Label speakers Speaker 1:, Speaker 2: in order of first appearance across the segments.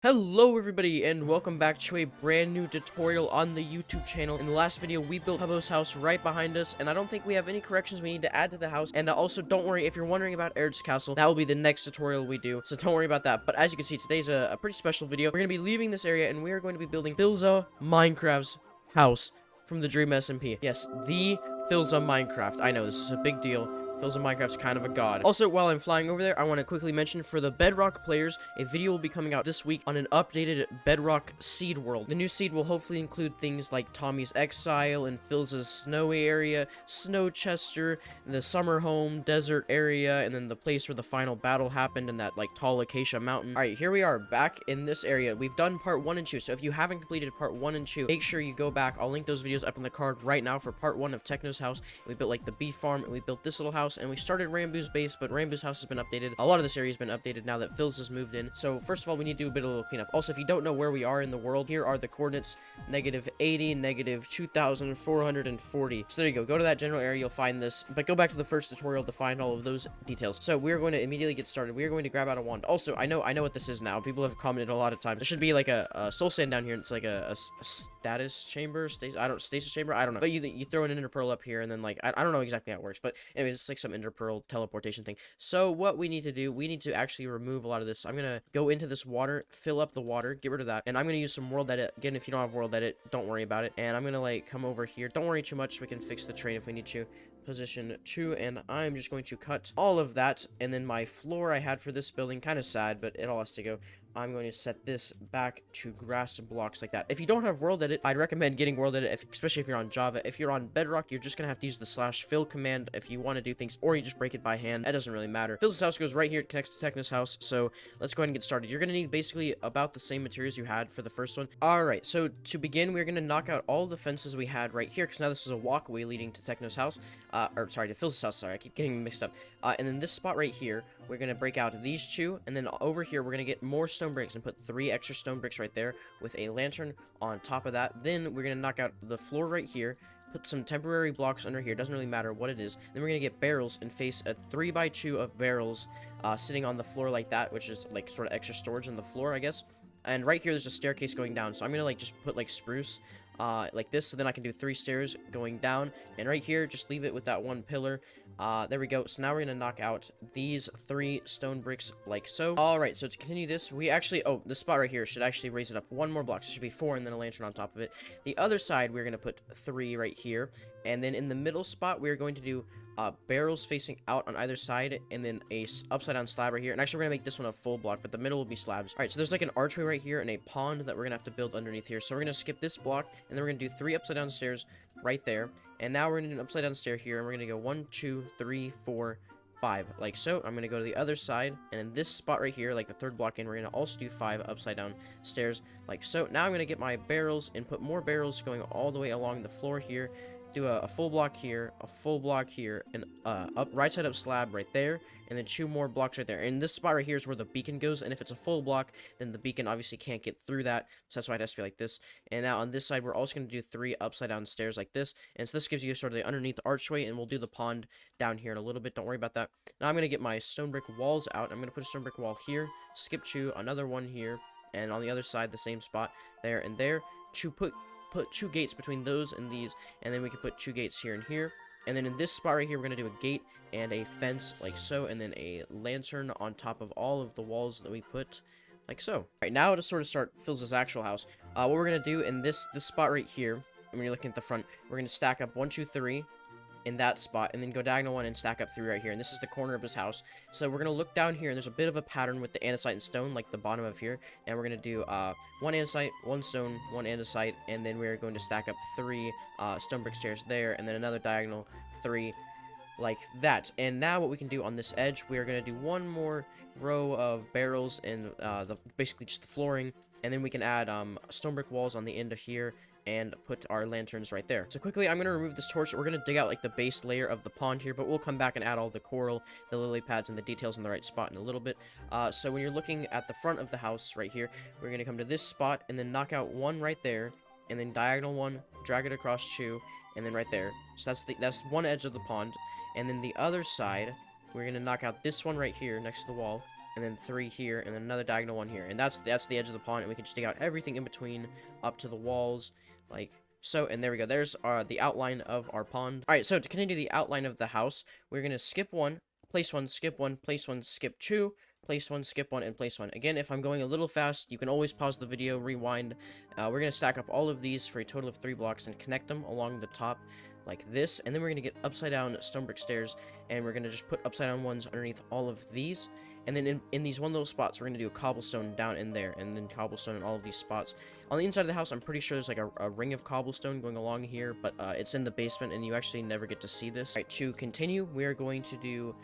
Speaker 1: Hello everybody and welcome back to a brand new tutorial on the YouTube channel. In the last video we built Hubbo's house right behind us, and I don't think we have any corrections we need to add to the house. And also don't worry, if you're wondering about Erd's castle, that will be the next tutorial we do, so don't worry about that. But as you can see, today's a pretty special video. We're going to be leaving this area and we are going to be building Philza Minecraft's house from the Dream SMP. Yes, the Philza Minecraft. I know this is a big deal. Philza Minecraft's kind of a god. Also, while I'm flying over there, I want to quickly mention for the Bedrock players, a video will be coming out this week on an updated Bedrock seed world. The new seed will hopefully include things like Tommy's Exile and Philza's snowy area, Snowchester, the summer home, desert area, and then the place where the final battle happened in that like tall acacia mountain. Alright, here we are back in this area. We've done part 1 and 2, so if you haven't completed part 1 and 2, make sure you go back. I'll link those videos up in the card right now for part 1 of Techno's house. We built like the bee farm, and we built this little house, and we started Rambu's base, but Rambu's house has been updated. A lot of this area has been updated now that Philz has moved in. So first of all, we need to do a bit of a little cleanup. Also, if you don't know where we are in the world, here are the coordinates: -80, -2440. So there you go. Go to that general area, you'll find this, but go back to the first tutorial to find all of those details. So we're going to immediately get started. We are going to grab out a wand. Also, I know what this is now. People have commented a lot of times. There should be like a soul sand down here, and it's like a status chamber, stasis chamber. I don't know. But you throw an ender pearl up here, and then like I don't know exactly how it works, but anyways, it's like some ender pearl teleportation thing. So what we need to do, we need to actually remove a lot of this. I'm gonna go into this water, fill up the water, get rid of that, and I'm gonna use some world edit. Again, if you don't have world edit, don't worry about it. And I'm gonna like come over here. Don't worry too much. We can fix the train if we need to. Position 2, and I'm just going to cut all of that. And then my floor I had for this building, kind of sad, but it all has to go. I'm going to set this back to grass blocks like that. If you don't have world edit, I'd recommend getting world edit, especially if you're on Java. If you're on Bedrock, you're just gonna have to use the /fill command if you want to do things, or you just break it by hand. That doesn't really matter. Phil's house goes right here, it connects to Techno's house, so let's go ahead and get started. You're gonna need basically about the same materials you had for the first one. Alright, so to begin, we're gonna knock out all the fences we had right here, because now this is a walkway leading to Techno's house, or sorry, to Phil's house, sorry, I keep getting mixed up. And then this spot right here, we're gonna break out these two, and then over here, we're gonna get more stone bricks and put 3 extra stone bricks right there with a lantern on top of that. Then we're gonna knock out the floor right here, put some temporary blocks under here, doesn't really matter what it is. Then we're gonna get barrels and face a 3x2 of barrels sitting on the floor like that, which is like sort of extra storage on the floor, I guess. And right here there's a staircase going down, so I'm gonna like just put like spruce like this, so then I can do 3 stairs going down, and right here just leave it with that 1 pillar. There we go. So now we're gonna knock out these 3 stone bricks like so. Alright, so to continue this, we actually, oh, this spot right here should actually raise it up 1 more block, so it should be 4 and then a lantern on top of it. The other side we're gonna put 3 right here, and then in the middle spot we're going to do barrels facing out on either side, and then a upside down slab right here. And actually we're gonna make this one a full block, but the middle will be slabs. All right, so there's like an archway right here and a pond that we're gonna have to build underneath here. So we're gonna skip this block, and then we're gonna do 3 upside down stairs right there. And now we're gonna do an upside down stair here, and we're gonna go 1 2 3 4 5 like so. I'm gonna go to the other side, and in this spot right here, like the 3rd block in, we're gonna also do 5 upside down stairs like so. Now I'm gonna get my barrels and put more barrels going all the way along the floor here. Do a full block here, a full block here, and up right side up slab right there, and then 2 more blocks right there. And this spot right here is where the beacon goes, and if it's a full block, then the beacon obviously can't get through that, so that's why it has to be like this. And now on this side, we're also going to do 3 upside down stairs like this, and so this gives you sort of the underneath archway, and we'll do the pond down here in a little bit. Don't worry about that. Now I'm going to get my stone brick walls out. I'm going to put a stone brick wall here, skip 2, another one here, and on the other side, the same spot there and there. To put 2 gates between those and these, and then we can put 2 gates here and here. And then in this spot right here, we're going to do a gate and a fence like so, and then a lantern on top of all of the walls that we put like so. All right, now to sort of start Phil's actual house, what we're going to do in this spot right here, when you're looking at the front, we're going to stack up 1 2 3 in that spot, and then go diagonal 1 and stack up 3 right here. And this is the corner of his house. So we're gonna look down here, and there's a bit of a pattern with the andesite and stone, like the bottom of here. And we're gonna do 1 andesite, 1 stone, 1 andesite, and then we're going to stack up 3 stone brick stairs there, and then another diagonal 3 like that. And now what we can do on this edge, we are gonna do 1 more row of barrels and basically just the flooring, and then we can add stone brick walls on the end of here, and put our lanterns right there. So quickly, I'm going to remove this torch. We're going to dig out like the base layer of the pond here, but we'll come back and add all the coral, the lily pads, and the details in the right spot in a little bit. So when you're looking at the front of the house right here, we're going to come to this spot and then knock out 1 right there, and then diagonal 1, drag it across 2, and then right there. So that's one edge of the pond. And then the other side, we're going to knock out this one right here next to the wall, and then 3 here, and then another diagonal 1 here. And that's the edge of the pond, and we can just take out everything in between up to the walls, like so. And there we go. There's the outline of our pond. All right, so to continue the outline of the house, we're going to skip 1, place 1, skip 1, place 1, skip 2, place 1, skip 1, and place 1. Again, if I'm going a little fast, you can always pause the video, rewind. We're going to stack up all of these for a total of 3 blocks and connect them along the top like this. And then we're going to get upside down stone brick stairs, and we're going to just put upside down ones underneath all of these. And then in these one little spots, we're going to do a cobblestone down in there, and then cobblestone in all of these spots. On the inside of the house, I'm pretty sure there's like a ring of cobblestone going along here, but it's in the basement, and you actually never get to see this. All right, to continue, we are going to do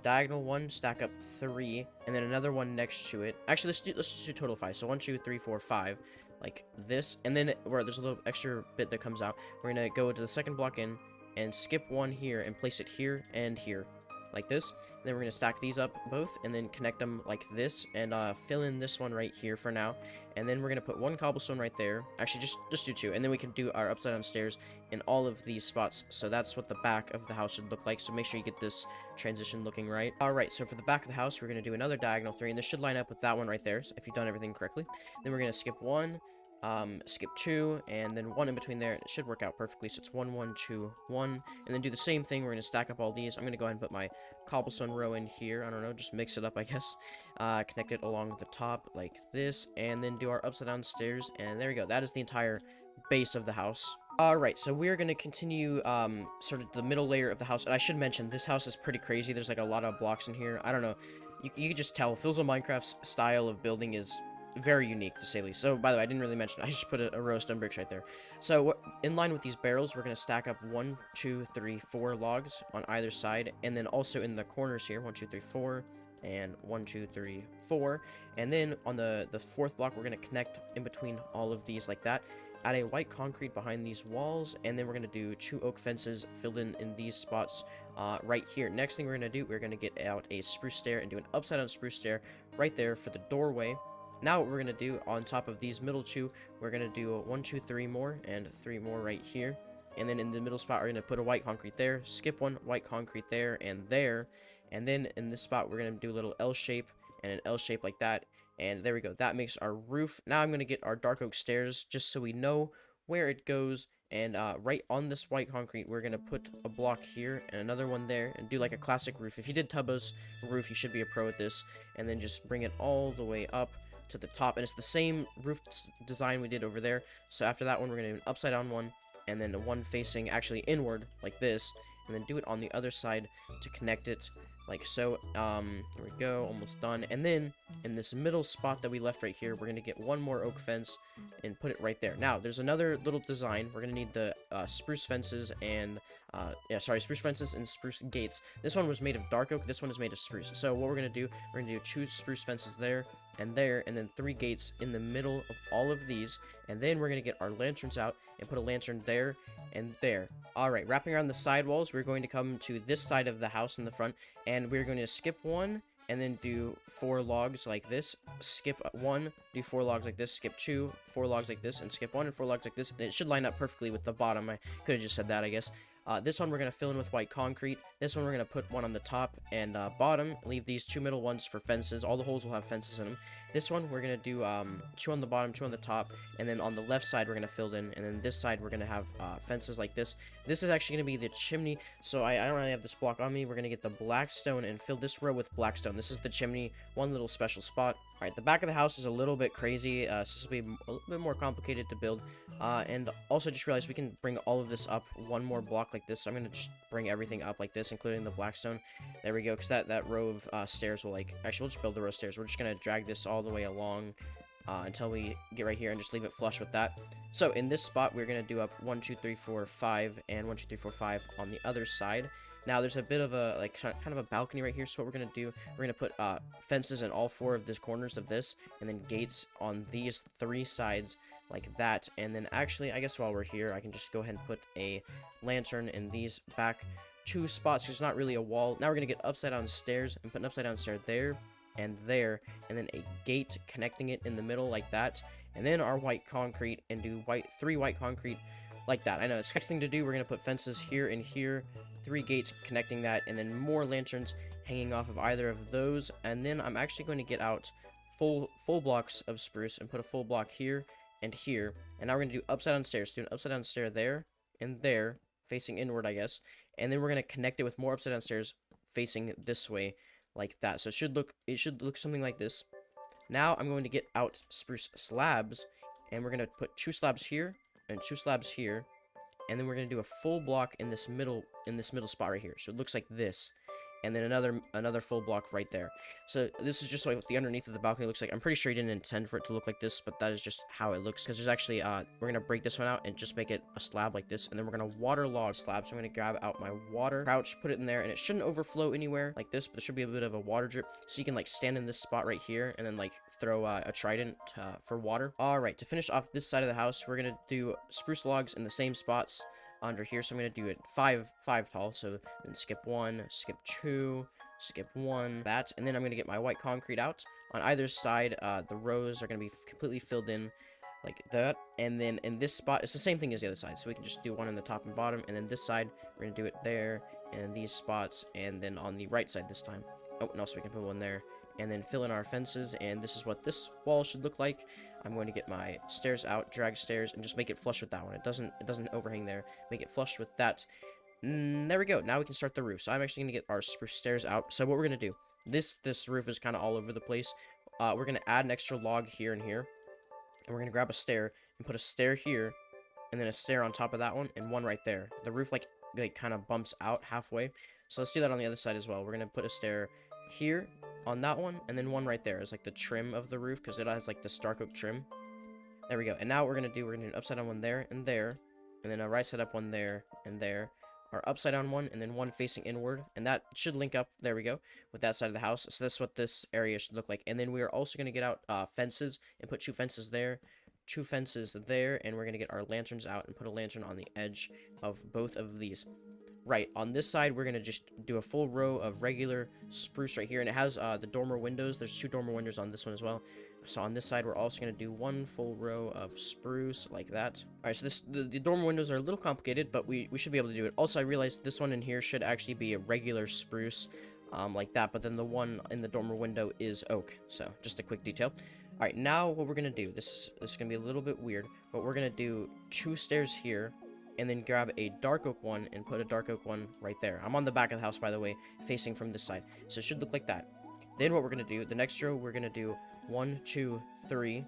Speaker 1: diagonal 1, stack up 3, and then another one next to it. Actually, let's just do total 5. So 1, 2, 3, 4, 5, like this. And then where there's a little extra bit that comes out, we're gonna go to the second block in and skip 1 here and place it here and here, like this. And then we're gonna stack these up both and then connect them like this, and fill in this one right here for now. And then we're gonna put 1 cobblestone right there. Actually, just do 2, and then we can do our upside down stairs in all of these spots. So that's what the back of the house should look like. So make sure you get this transition looking right. All right, so for the back of the house, we're gonna do another diagonal 3, and this should line up with that one right there, so if you've done everything correctly. Then we're gonna skip 1, skip 2, and then 1 in between there. It should work out perfectly. So it's 1, 1, 2, 1, and then do the same thing. We're gonna stack up all these. I'm gonna go ahead and put my cobblestone row in here. I don't know, just mix it up, I guess. Connect it along the top like this, and then do our upside down stairs. And there we go. That is the entire base of the house. Alright, so we're gonna continue sort of the middle layer of the house. And I should mention, this house is pretty crazy. There's like a lot of blocks in here. I don't know, you can just tell Philza Minecraft's style of building is very unique, to say the least. So, by the way, I didn't really mention, I just put a row of stone bricks right there. So, in line with these barrels, we're going to stack up 1, 2, 3, 4 logs on either side, and then also in the corners here, 1, 2, 3, 4, and 1, 2, 3, 4. And then on the 4th block, we're going to connect in between all of these like that. Add a white concrete behind these walls, and then we're going to do 2 oak fences filled in these spots right here. Next thing we're going to do, we're going to get out a spruce stair and do an upside down spruce stair right there for the doorway. Now what we're going to do on top of these middle 2, we're going to do 1, 2, 3 more, and 3 more right here. And then in the middle spot, we're going to put a white concrete there, skip 1, white concrete there, and there. And then in this spot, we're going to do a little L shape and an L shape like that. And there we go. That makes our roof. Now I'm going to get our dark oak stairs just so we know where it goes. And right on this white concrete, we're going to put a block here and another one there and do like a classic roof. If you did Tubbo's roof, you should be a pro at this. And then just bring it all the way up to the top, and it's the same roof design we did over there. So after that one, we're going to do an upside down one, and then one facing actually inward like this, and then do it on the other side to connect it like so. There we go, almost done. And then in this middle spot that we left right here, we're going to get 1 more oak fence and put it right there. Now there's another little design. We're going to need the spruce fences and spruce fences and spruce gates. This one was made of dark oak, this one is made of spruce. So what we're going to do, we're going to do 2 spruce fences there, and then 3 gates in the middle of all of these. And then we're going to get our lanterns out and put a lantern there and there. Alright, wrapping around the side walls, we're going to come to this side of the house in the front, and we're going to skip 1, and then do 4 logs like this, skip 1, do 4 logs like this, skip 2, 4 logs like this, and skip 1 and 4 logs like this, and it should line up perfectly with the bottom. I could have just said that, I guess. This one we're going to fill in with white concrete. This one we're going to put 1 on the top and bottom. Leave these 2 middle ones for fences. All the holes will have fences in them. This one we're going to do 2 on the bottom, 2 on the top, and then on the left side we're going to fill in, and then this side we're going to have fences like this. This is actually going to be the chimney, so I don't really have this block on me. We're going to get the black stone and fill this row with black stone. This is the chimney, one little special spot. Alright, the back of the house is a little bit crazy, so this will be a little bit more complicated to build, and also just realized we can bring all of this up 1 more block like this, so I'm going to just bring everything up like this, including the black stone. There we go, because that row of stairs will, like, actually we'll just build the row of stairs. We're just going to drag this all the way along until we get right here and just leave it flush with that. So in this spot, we're going to do up 1, 2, 3, 4, 5, and 1, 2, 3, 4, 5 on the other side. Now, there's a bit of a, like, kind of a balcony right here, so what we're going to do, we're going to put fences in all 4 of the corners of this, and then gates on these 3 sides, like that. And then, actually, I guess while we're here, I can just go ahead and put a lantern in these back 2 spots, because it's not really a wall. Now we're going to get upside-down stairs, and put an upside-down stair there, and there, and then a gate connecting it in the middle, like that. And then our white concrete, and do 3 white concrete, like that. I know, it's the next thing to do. We're going to put fences here and here, 3 gates connecting that, and then more lanterns hanging off of either of those, and then I'm actually going to get out full blocks of spruce and put a full block here and here. And now we're going to do upside down stairs. Do an upside down stair there and there, facing inward, I guess. And then we're going to connect it with more upside down stairs facing this way, like that. So it should look something like this. Now I'm going to get out spruce slabs, and we're going to put 2 slabs here and 2 slabs here, and then we're going to do a full block in this middle spot right here. So it looks like this. And then another full block right there. So this is just like what the underneath of the balcony looks like. I'm pretty sure he didn't intend for it to look like this, but that is just how it looks. Because there's actually, we're going to break this one out and just make it a slab like this. And then we're going to waterlog slab. So I'm going to grab out my water pouch, put it in there, and it shouldn't overflow anywhere like this, but there should be a bit of a water drip. So you can like stand in this spot right here and then like throw a trident for water. Alright, to finish off this side of the house, we're going to do spruce logs in the same spots under here. So I'm going to do it 5 tall, so then skip 1, skip 2, skip 1, that, and then I'm going to get my white concrete out. On either side, the rows are going to be completely filled in like that, and then in this spot, it's the same thing as the other side, so we can just do one on the top and bottom, and then this side, we're going to do it there, and these spots, and then on the right side this time. Oh, no, so we can put one there, and then fill in our fences, and this is what this wall should look like. I'm going to get my stairs out, drag stairs, and just make it flush with that one. It doesn't overhang there. Make it flush with that. There we go. Now we can start the roof. So I'm actually going to get our stairs out. So what we're going to do, this roof is kind of all over the place. We're going to add an extra log here and here. And we're going to grab a stair and put a stair here, and then a stair on top of that one, and one right there. The roof like kind of bumps out halfway. So let's do that on the other side as well. We're going to put a stair here on that one, and then one right there is like the trim of the roof, because it has like the dark oak trim. There we go. And now what we're gonna do an upside down one there, and then a right side up one there and there, our upside down one, and then one facing inward, and that should link up, there we go, with that side of the house. So that's what this area should look like. And then we are also gonna get out fences and put 2 fences there, 2 fences there, and we're gonna get our lanterns out and put a lantern on the edge of both of these. Right, on this side, we're going to just do a full row of regular spruce right here, and it has the dormer windows. There's 2 dormer windows on this one as well. So on this side, we're also going to do 1 full row of spruce like that. Alright, so the dormer windows are a little complicated, but we should be able to do it. Also, I realized this one in here should actually be a regular spruce like that, but then the one in the dormer window is oak. So, just a quick detail. Alright, now what we're going to do, this is going to be a little bit weird, but we're going to do 2 stairs here, and then grab a dark oak one and put a dark oak one right there. I'm on the back of the house, by the way, facing from this side. So it should look like that. Then what we're going to do, the next row, we're going to do 1, 2, 3,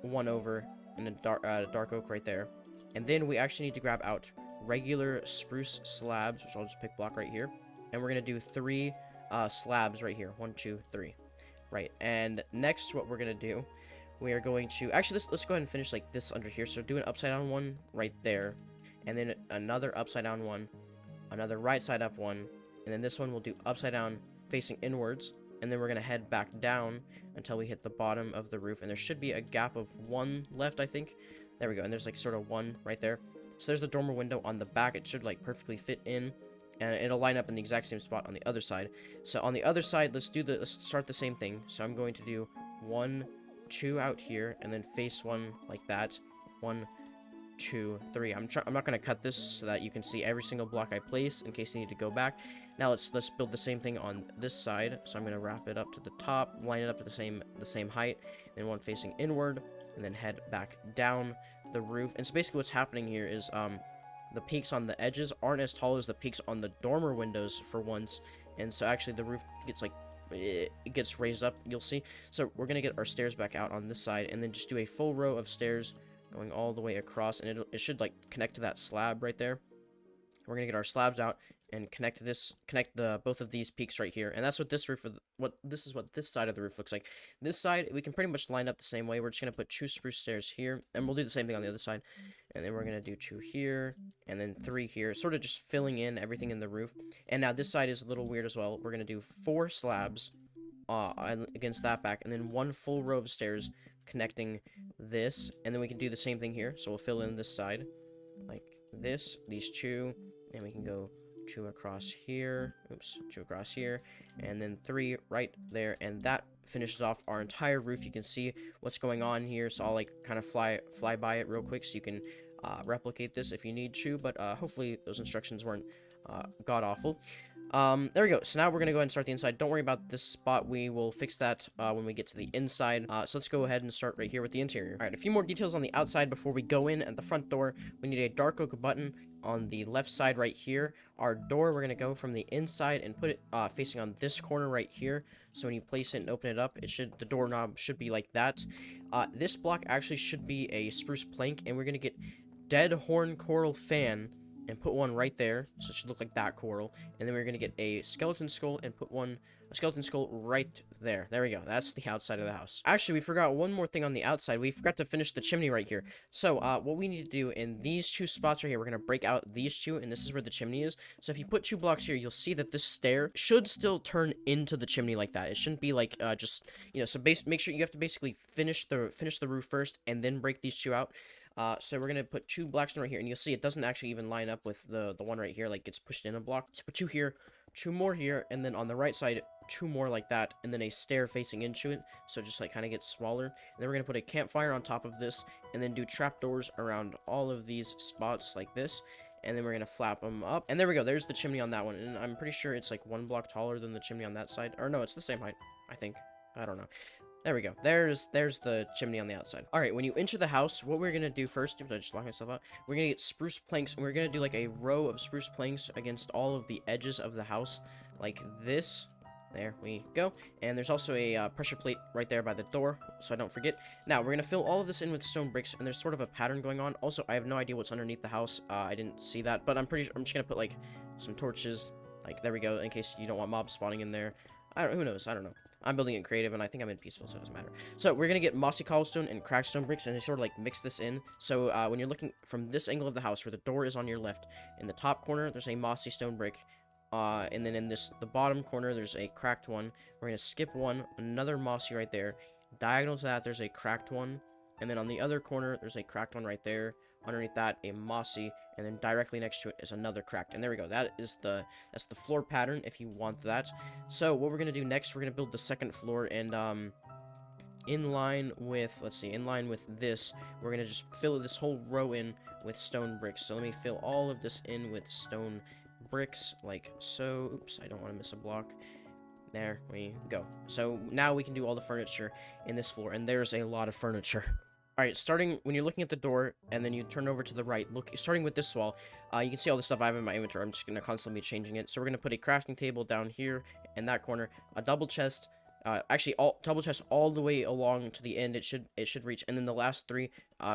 Speaker 1: 1 over, and a dark oak right there. And then we actually need to grab out regular spruce slabs, which I'll just pick block right here. And we're going to do 3 slabs right here. 1, 2, 3. Right. And next, what we're going to do, we are going to... Actually, let's go ahead and finish like this under here. So do an upside down one right there. And then another upside down one, another right side up one, and then this one we'll do upside down facing inwards, and then we're going to head back down until we hit the bottom of the roof, and there should be a gap of 1 left, I think. There we go, and there's like sort of 1 right there. So there's the dormer window on the back. It should like perfectly fit in, and it'll line up in the exact same spot on the other side. So on the other side, let's start the same thing. So I'm going to do 1, 2 out here, and then face 1 like that. 1, 2, 3. I'm not going to cut this so that you can see every single block I place in case you need to go back. Now let's build the same thing on this side. So I'm going to wrap it up to the top, line it up to the same height, then 1 facing inward, and then head back down the roof. And so basically what's happening here is the peaks on the edges aren't as tall as the peaks on the dormer windows for once, and so actually the roof gets like it gets raised up, you'll see. So we're going to get our stairs back out on this side, and then just do a full row of stairs going all the way across, and it should like connect to that slab right there. We're gonna get our slabs out and connect both of these peaks right here, and that's what this roof, this is what this side of the roof looks like. This side we can pretty much line up the same way. We're just gonna put 2 spruce stairs here, and we'll do the same thing on the other side, and then we're gonna do 2 here, and then 3 here, sort of just filling in everything in the roof. And now this side is a little weird as well. We're gonna do 4 slabs against that back, and then 1 full row of stairs connecting this, and then we can do the same thing here. So we'll fill in this side like this, these 2, and we can go 2 across here, 2 across here, and then 3 right there, and that finishes off our entire roof. You can see what's going on here, so I'll like kind of fly by it real quick so you can replicate this if you need to, but hopefully those instructions weren't god awful. There we go. So now we're gonna go ahead and start the inside. Don't worry about this spot. We will fix that when we get to the inside. So let's go ahead and start right here with the interior. All right, a few more details on the outside before we go in. At the front door, we need a dark oak button on the left side right here. Our door, we're gonna go from the inside and put it facing on this corner right here. So when you place it and open it up, the doorknob should be like that. This block actually should be a spruce plank, and we're gonna get dead horn coral fan and put one right there, so it should look like that coral. And then we're gonna get a skeleton skull and put a skeleton skull right there. There we go. That's the outside of the house. Actually, we forgot one more thing on the outside. We forgot to finish the chimney right here. So what we need to do in these two spots right here, we're gonna break out these two, and this is where the chimney is. So if you put 2 blocks here, you'll see that this stair should still turn into the chimney like that. It shouldn't be like just, you know. So make sure you have to basically finish the roof first and then break these 2 out. So we're gonna put 2 black stone right here, and you'll see it doesn't actually even line up with the one right here, like it's pushed in a block. So put 2 here, 2 more here, and then on the right side 2 more like that, and then a stair facing into it, so it just like kind of gets smaller. And then we're gonna put a campfire on top of this, and then do trapdoors around all of these spots like this, and then we're gonna flap them up. And there we go. There's the chimney on that one, and I'm pretty sure it's like 1 block taller than the chimney on that side, or no, it's the same height, I think. I don't know. There we go. There's the chimney on the outside. All right, when you enter the house, what we're going to do first, I just locked myself out, we're going to get spruce planks, and we're going to do like a row of spruce planks against all of the edges of the house, like this. There we go. And there's also a pressure plate right there by the door, so I don't forget. Now, we're going to fill all of this in with stone bricks, and there's sort of a pattern going on. Also, I have no idea what's underneath the house. I didn't see that, but I'm just going to put like some torches, like there we go, in case you don't want mobs spawning in there. Who knows? I don't know. I'm building it creative, and I think I'm in peaceful, so it doesn't matter. So we're gonna get mossy cobblestone and cracked stone bricks, and sort of like mix this in. So when you're looking from this angle of the house, where the door is on your left, in the top corner there's a mossy stone brick, and then in the bottom corner there's a cracked one. We're gonna skip one, another mossy right there. Diagonal to that there's a cracked one, and then on the other corner there's a cracked one right there. Underneath that, a mossy, and then directly next to it is another cracked. And there we go. That's the floor pattern if you want that. So what we're gonna do next, we're gonna build the second floor, and in line with this, we're gonna just fill this whole row in with stone bricks. So let me fill all of this in with stone bricks like so. Oops, I don't want to miss a block. There we go. So now we can do all the furniture in this floor, and there's a lot of furniture. Alright, starting when you're looking at the door, and then you turn over to the right, starting with this wall, you can see all the stuff I have in my inventory. I'm just going to constantly be changing it. So we're going to put a crafting table down here in that corner, a double chest, double chest all the way along to the end. It should reach, and then the last 3,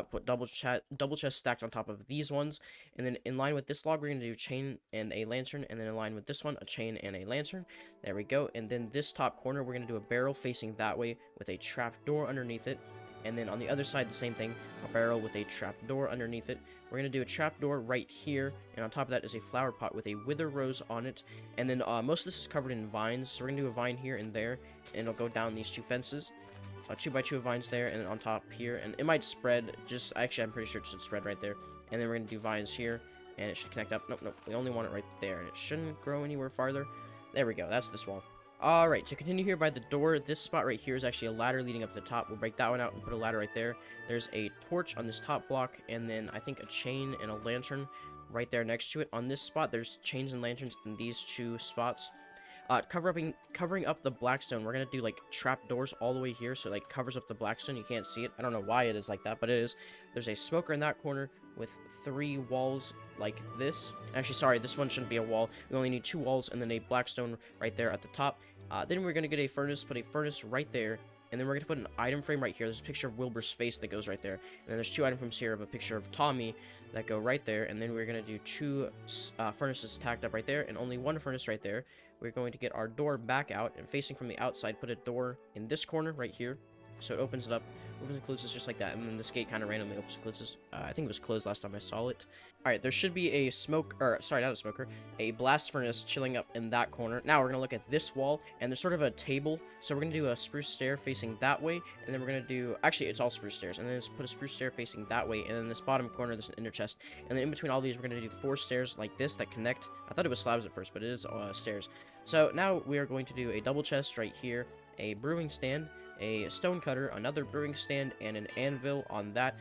Speaker 1: put double chest stacked on top of these ones, and then in line with this log, we're going to do chain and a lantern, and then in line with this one, a chain and a lantern. There we go. And then this top corner, we're going to do a barrel facing that way with a trap door underneath it. And then on the other side, the same thing, a barrel with a trapdoor underneath it. We're going to do a trapdoor right here, and on top of that is a flower pot with a wither rose on it. And then most of this is covered in vines, so we're going to do a vine here and there, and it'll go down these 2 fences. 2x2 vines there, and then on top here, and it might spread, actually I'm pretty sure it should spread right there. And then we're going to do vines here, and it should connect up. Nope, we only want it right there, and it shouldn't grow anywhere farther. There we go, that's this wall. Alright, to continue here by the door, this spot right here is actually a ladder leading up to the top. We'll break that one out and put a ladder right there. There's a torch on this top block, and then I think a chain and a lantern right there next to it. On this spot, there's chains and lanterns in these 2 spots. Covering up the blackstone, we're gonna do like trap doors all the way here, so it like covers up the blackstone. You can't see it. I don't know why it is like that, but it is. There's a smoker in that corner with 3 walls like this. Actually, sorry, this one shouldn't be a wall. We only need 2 walls and then a blackstone right there at the top. Then we're gonna get a furnace, put a furnace right there, and then we're gonna put an item frame right here. There's a picture of Wilbur's face that goes right there, and then there's 2 item frames here of a picture of Tommy that go right there, and then we're gonna do 2 furnaces tacked up right there, and only 1 furnace right there. We're going to get our door back out, and facing from the outside, put a door in this corner right here, so it opens it up, opens and closes just like that, and then this gate kind of randomly opens and closes. I think it was closed last time I saw it. Alright, there should be a a blast furnace chilling up in that corner. Now we're gonna look at this wall, and there's sort of a table, so we're gonna do a spruce stair facing that way, and then we're gonna do, actually it's all spruce stairs, and then just put a spruce stair facing that way, and then this bottom corner there's an inner chest, and then in between all these we're gonna do 4 stairs like this that connect. I thought it was slabs at first, but it is stairs. So now we are going to do a double chest right here, a brewing stand, a stone cutter, another brewing stand, and an anvil on that.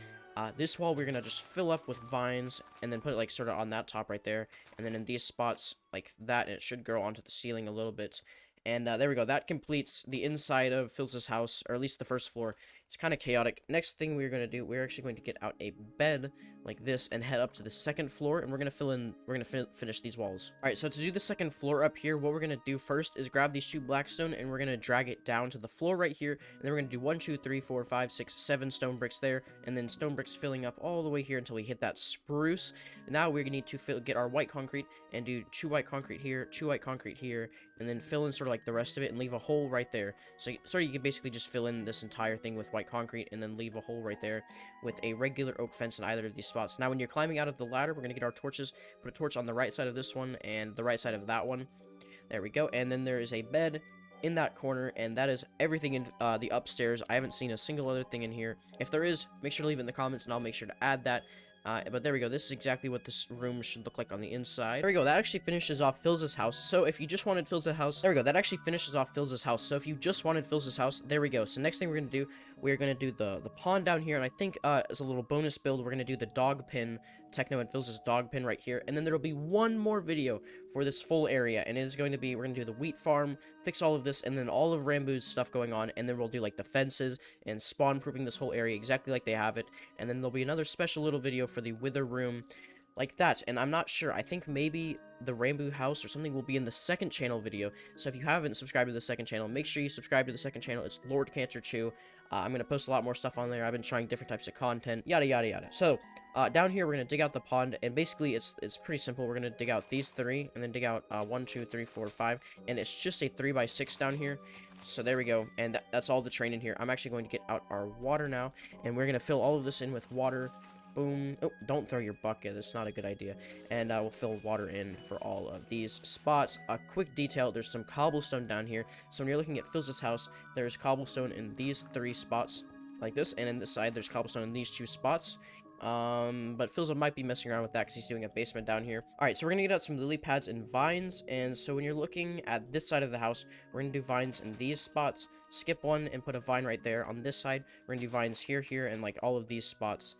Speaker 1: This wall we're gonna just fill up with vines and then put it like sort of on that top right there, and then in these spots like that, and it should grow onto the ceiling a little bit. And there we go. That completes the inside of Philza's house, or at least the first floor. It's kind of chaotic. Next thing we're going to do, we're actually going to get out a bed like this and head up to the second floor, and we're going to finish these walls. All right, so to do the second floor up here, what we're going to do first is grab these 2 blackstone, and we're going to drag it down to the floor right here, and then we're going to do 1, 2, 3, 4, 5, 6, 7 stone bricks there, and then stone bricks filling up all the way here until we hit that spruce. Now we're going to need to get our white concrete and do 2 white concrete here, 2 white concrete here, and then fill in sort of like the rest of it and leave a hole right there. So you can basically just fill in this entire thing with white concrete and then leave a hole right there with a regular oak fence in either of these spots. Now when you're climbing out of the ladder, we're going to get our torches, put a torch on the right side of this one and the right side of that one. There we go. And then there is a bed in that corner, and that is everything in the upstairs. I haven't seen a single other thing in here. If there is, make sure to leave it in the comments and I'll make sure to add that. But there we go. This is exactly what this room should look like on the inside. There we go. That actually finishes off Philza's house. So if you just wanted Philza's house, there we go. That actually finishes off Philza's house. So if you just wanted Philza's house, there we go. So next thing we're going to do, we're going to do the pond down here. And I think as a little bonus build, we're going to do the dog pin, Techno and Philza's dog pin right here. And then there will be one more video for this full area. And it is going to be, we're going to do the wheat farm, fix all of this, and then all of Rambu's stuff going on. And then we'll do like the fences and spawn proofing this whole area exactly like they have it. And then there'll be another special little video for the wither room like that. And I'm not sure, I think maybe the Rambu house or something will be in the second channel video. So if you haven't subscribed to the second channel, make sure you subscribe to the second channel. It's LordKanter 2. I'm going to post a lot more stuff on there. I've been trying different types of content, yada yada yada. So down here we're going to dig out the pond, and basically it's pretty simple. We're going to dig out these 3 and then dig out 1, 2, 3, 4, 5, and it's just a 3x6 down here. So there we go, and that's all the terrain in here. I'm actually going to get out our water now, and we're going to fill all of this in with water. Boom. Oh, don't throw your bucket. That's not a good idea. And we'll fill water in for all of these spots. A quick detail, there's some cobblestone down here. So when you're looking at Philza's house, there's cobblestone in these 3 spots like this. And in this side, there's cobblestone in these 2 spots. But Philza might be messing around with that because he's doing a basement down here. Alright, so we're going to get out some lily pads and vines. And so when you're looking at this side of the house, we're going to do vines in these spots. Skip one and put a vine right there. On this side, we're going to do vines here, here, and like all of these spots.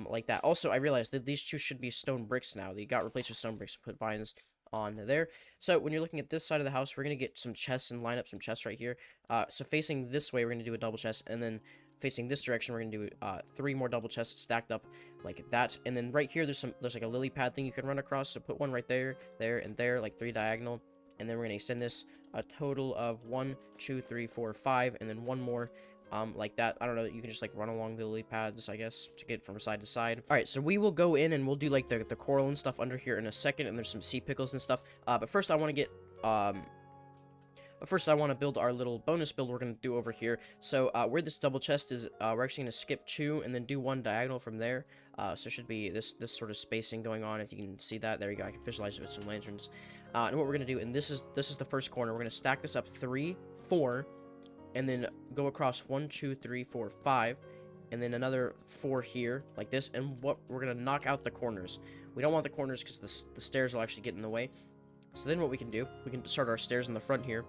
Speaker 1: Like that. Also, I realized that these 2 should be stone bricks now. They got replaced with stone bricks. Put vines on there. So when you're looking at this side of the house, we're going to get some chests and line up some chests right here. So facing this way, we're going to do a double chest, and then facing this direction, we're going to do 3 more double chests stacked up like that. And then right here, there's like a lily pad thing you can run across. So put one right there, there, and there, like 3 diagonal. And then we're going to extend this a total of 1, 2, 3, 4, 5, and then 1 more. Like that. I don't know, you can just like run along the lily pads, I guess, to get from side to side. Alright, so we will go in and we'll do like the coral and stuff under here in a second, and there's some sea pickles and stuff. But first I want to get first I want to build our little bonus build we're going to do over here. So where this double chest is, we're actually going to skip 2 and then do 1 diagonal from there. So it should be this sort of spacing going on, if you can see that. There you go, I can visualize it with some lanterns. And what we're going to do, and this is the first corner, we're going to stack this up 3, 4, and then go across 1, 2, 3, 4, 5, and then another 4 here, like this, and what we're gonna knock out the corners. We don't want the corners because the stairs will actually get in the way. So then what we can do, we can start our stairs in the front here.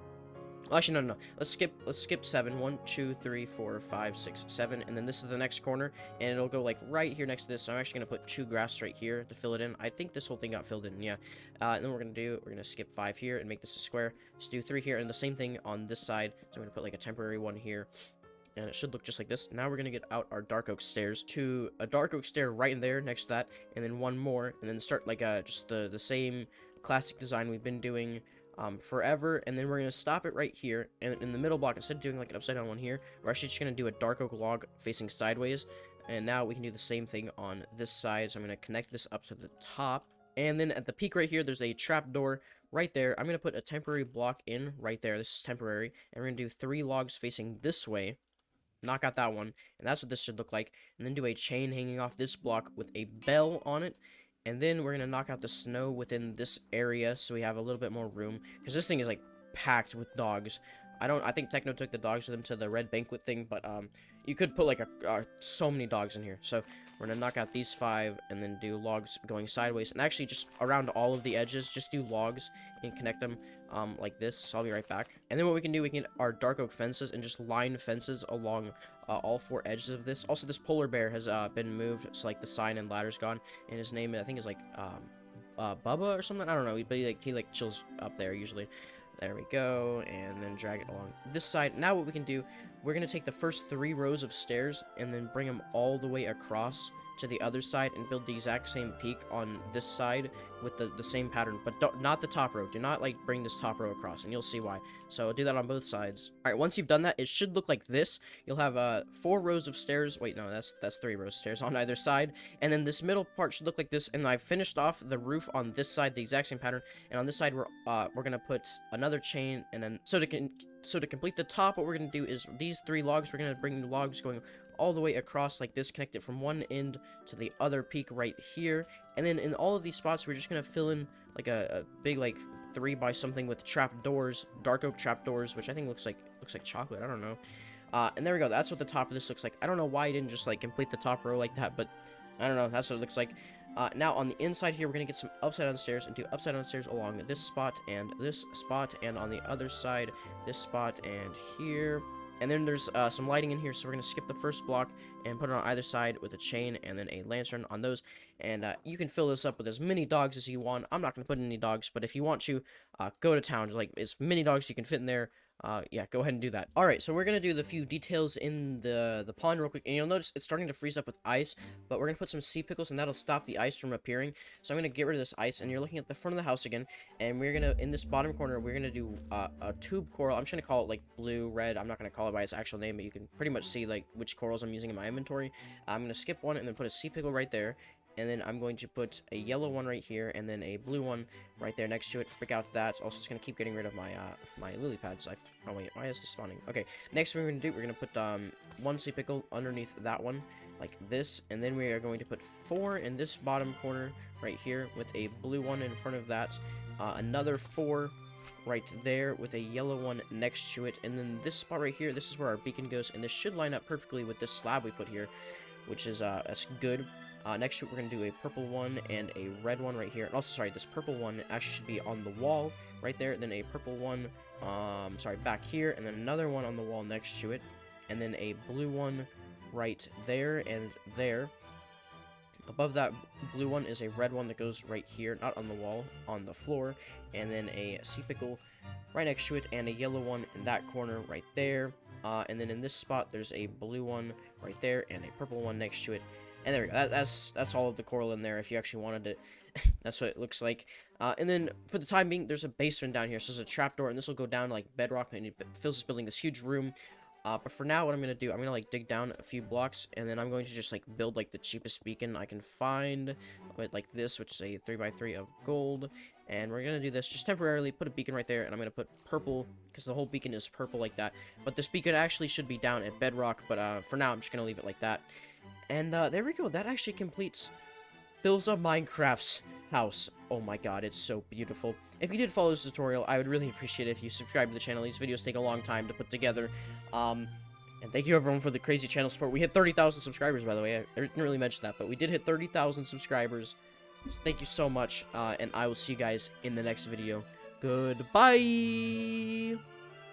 Speaker 1: Well, actually, no. Let's skip 7. 1, 2, 3, 4, 5, 6, 7, and then this is the next corner, and it'll go like right here next to this. So I'm actually gonna put 2 grass right here to fill it in. I think this whole thing got filled in, yeah. And then we're gonna skip 5 here and make this a square. Just do 3 here, and the same thing on this side. So I'm gonna put like a temporary one here, and it should look just like this. Now we're gonna get out our dark oak stairs to a dark oak stair right in there next to that, and then 1 more, and then start like just the same classic design we've been doing forever. And then we're going to stop it right here, and in the middle block, instead of doing like an upside down one here, we're actually just going to do a dark oak log facing sideways. And now we can do the same thing on this side. So I'm going to connect this up to the top, and then at the peak right here, there's a trap door right there. I'm going to put a temporary block in right there. This is temporary, and we're going to do 3 logs facing this way, knock out that one, and that's what this should look like. And then do a chain hanging off this block with a bell on it. And then we're going to knock out the snow within this area so we have a little bit more room, because this thing is like packed with dogs. I think Techno took the dogs with him to the red banquet thing, but you could put like so many dogs in here. So we're going to knock out these 5 and then do logs going sideways, and actually just around all of the edges, just do logs and connect them like this. So I'll be right back. And then what we can do, we can get our dark oak fences and just line fences along all 4 edges of this. Also, this polar bear has been moved, so like the sign and ladder's gone, and his name I think is like Bubba or something. I don't know, but he like chills up there usually. There we go, and then drag it along this side. Now what we can do, we're gonna take the first 3 rows of stairs and then bring them all the way across to the other side and build the exact same peak on this side with the same pattern, but not the top row. Do not like bring this top row across, and you'll see why. So do that on both sides. All right, once you've done that, it should look like this. You'll have 4 rows of stairs. Wait, no, that's 3 rows of stairs on either side, and then this middle part should look like this. And I've finished off the roof on this side, the exact same pattern, and on this side we're gonna put another chain, and then so to complete the top, what we're gonna do is these 3 logs. We're gonna bring the logs going all the way across like this, connect it from one end to the other peak right here, and then in all of these spots we're just gonna fill in like a big like 3 by something with trap doors, dark oak trap doors, which I think looks like chocolate. I don't know. And there we go. That's what the top of this looks like. I don't know why I didn't just like complete the top row like that, but I don't know. That's what it looks like. Now on the inside here, we're gonna get some upside down stairs and do upside down stairs along this spot, and on the other side, this spot and here. And then there's some lighting in here, so we're going to skip the first block and put it on either side with a chain and then a lantern on those. And you can fill this up with as many dogs as you want. I'm not going to put in any dogs, but if you want to, go to town. Like, as many dogs you can fit in there. Yeah, go ahead and do that. Alright, so we're going to do the few details in the pond real quick. And you'll notice it's starting to freeze up with ice, but we're going to put some sea pickles, and that'll stop the ice from appearing. So I'm going to get rid of this ice, and you're looking at the front of the house again. And we're going to, in this bottom corner, we're going to do a tube coral. I'm just going to call it, like, blue, red. I'm not going to call it by its actual name, but you can pretty much see, like, which corals I'm using in my inventory. I'm going to skip one and then put a sea pickle right there. And then I'm going to put a yellow one right here, and then a blue one right there next to it. Break out that. Also, just gonna keep getting rid of my my lily pads. Oh wait, why is this spawning? Okay, next what we're gonna do, we're gonna put one sea pickle underneath that one, like this, and then we are going to put 4 in this bottom corner right here with a blue one in front of that. Another 4 right there with a yellow one next to it, and then this spot right here, this is where our beacon goes, and this should line up perfectly with this slab we put here, which is that's good. Next to it, we're going to do a purple one and a red one right here. And also, sorry, this purple one actually should be on the wall right there. Then a purple one, back here. And then another one on the wall next to it. And then a blue one right there and there. Above that blue one is a red one that goes right here, not on the wall, on the floor. And then a sea pickle right next to it, and a yellow one in that corner right there. And then in this spot, there's a blue one right there, and a purple one next to it. And there we go. That's all of the coral in there. If you actually wanted it, that's what it looks like. And then for the time being, there's a basement down here. So there's a trapdoor, and this will go down like bedrock, and Phil's is building this huge room. But for now, what I'm gonna do, I'm gonna like dig down a few blocks, and then I'm going to just like build like the cheapest beacon I can find, with like this, which is a 3x3 of gold. And we're gonna do this just temporarily. Put a beacon right there, and I'm gonna put purple because the whole beacon is purple like that. But this beacon actually should be down at bedrock. But for now, I'm just gonna leave it like that. And there we go. That actually completes Philza Minecraft's house. Oh my god, it's so beautiful. If you did follow this tutorial, I would really appreciate it if you subscribe to the channel. These videos take a long time to put together. And thank you everyone for the crazy channel support. We hit 30,000 subscribers, by the way. I didn't really mention that, but we did hit 30,000 subscribers. So thank you so much, and I will see you guys in the next video. Goodbye!